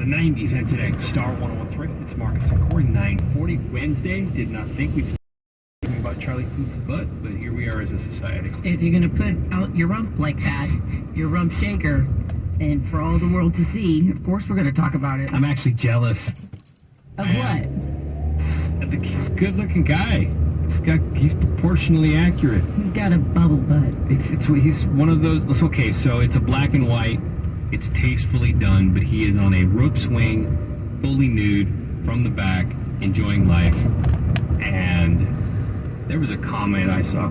90s, and today, Star 101.3. It's Marcus and Corey, 9:40 Wednesday. Did not think we'd talk about Charlie Puth's butt, but here we are as a society. If you're going to put out your rump like that, your rump shaker, and for all the world to see, of course we're going to talk about it. I'm actually jealous. Of what? I think he's a good-looking guy. He's proportionally accurate. He's got a bubble butt. He's one of those. Okay, so it's a black and white. It's tastefully done, but he is on a rope swing, fully nude, from the back, enjoying life. And there was a comment I saw.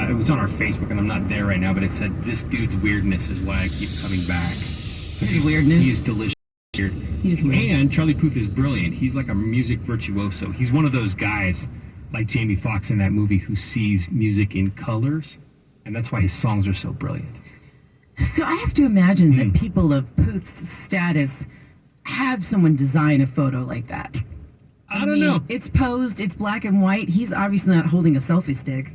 It was on our Facebook, and I'm not there right now, but it said, "This dude's weirdness is why I keep coming back." His weirdness? He is delicious. He's weird. And Charlie Puth is brilliant. He's like a music virtuoso. He's one of those guys, like Jamie Foxx in that movie, who sees music in colors, and that's why his songs are so brilliant. So I have to imagine that people of Puth's status have someone design a photo like that. I don't know. It's posed, it's black and white. He's obviously not holding a selfie stick.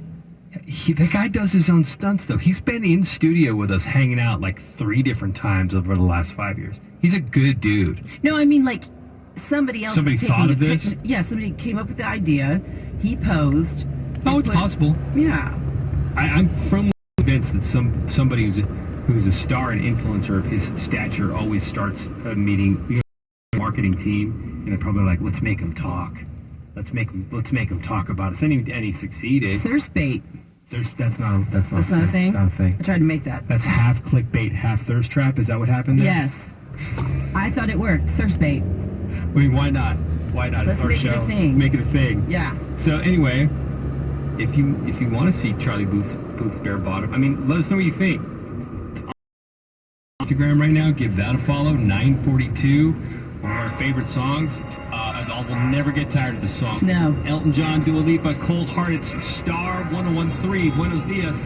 The guy does his own stunts, though. He's been in studio with us, hanging out like 3 different times over the last 5 years. He's a good dude. No, I mean like somebody else. Somebody thought of this? Yeah, somebody came up with the idea. He posed. Oh, it's possible. Yeah. I'm firmly convinced that somebody who's a star and influencer of his stature always starts a meeting, marketing team, and they're probably like, let's make him talk. Let's make him talk about it. And he succeeded. Thirst bait. That's not a thing. That's not a thing? Not a thing. I tried to make that. That's half clickbait, half thirst trap. Is that what happened there? Yes. I thought it worked. Thirst bait. I mean, why not? Why not? Let's make it a thing. Make it a thing. Yeah. So anyway, if you want to see Charlie Puth's bare bottom, I mean, let us know what you think. It's on Instagram right now. Give that a follow. 942. One of our favorite songs. As all, we'll never get tired of this song. No. Elton John, Dua Lipa, Cold Hearted, Star 101.3. Buenos dias.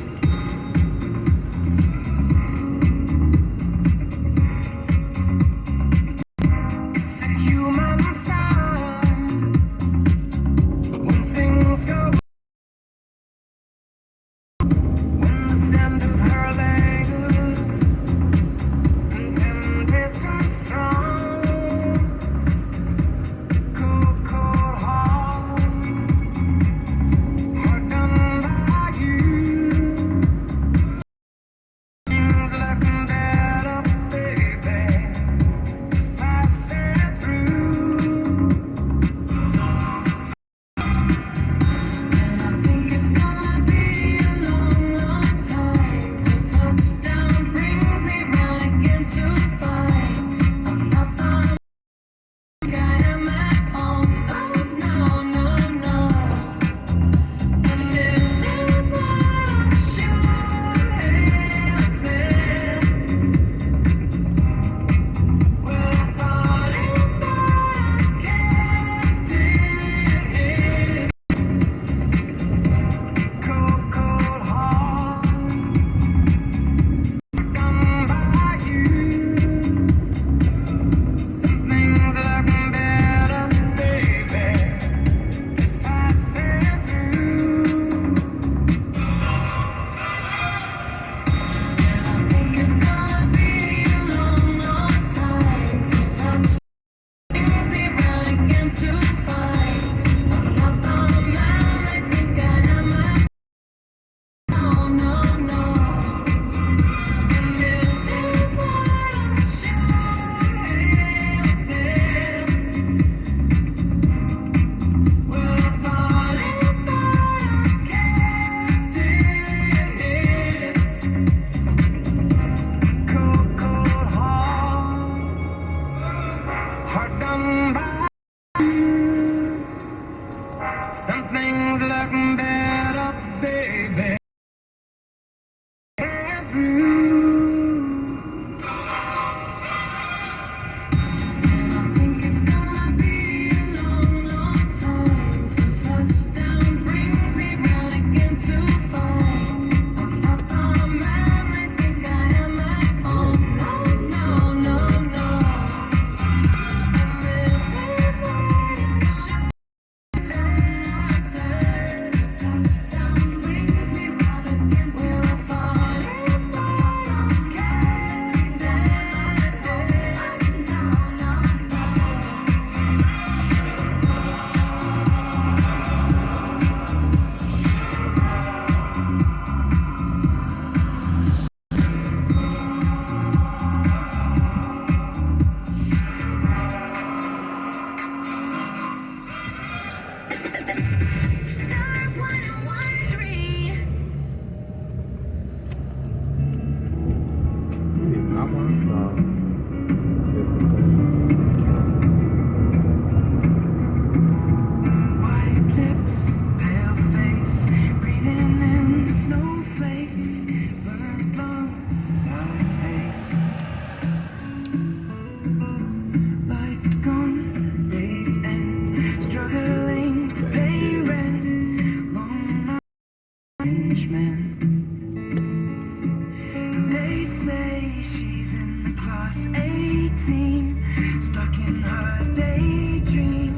18, stuck in her daydream.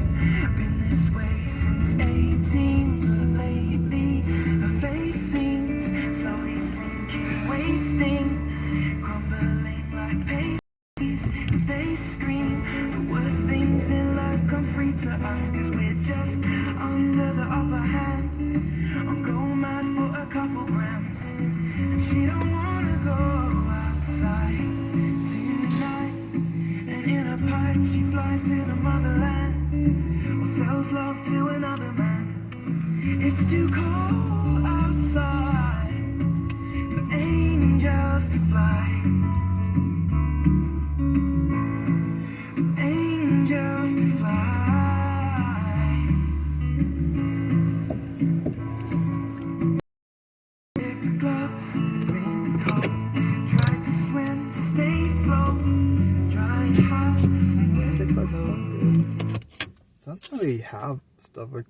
Been this way since 18, but lately her face seems slowly sinking, wasting, crumbling like pastries. If they scream the worst things in life come free to us, 'cause we're just under the upper hand. I'll go mad for a couple grams, and she don't wanna go outside tonight. And in a pipe she flies to the motherland, or sells love to another man. It's too cold outside for angels to fly. Angels to fly. Pick the gloves, bring the coat. Try to swim to stay afloat. Try hard to swim. I think that's what it is. It's not really have stuff like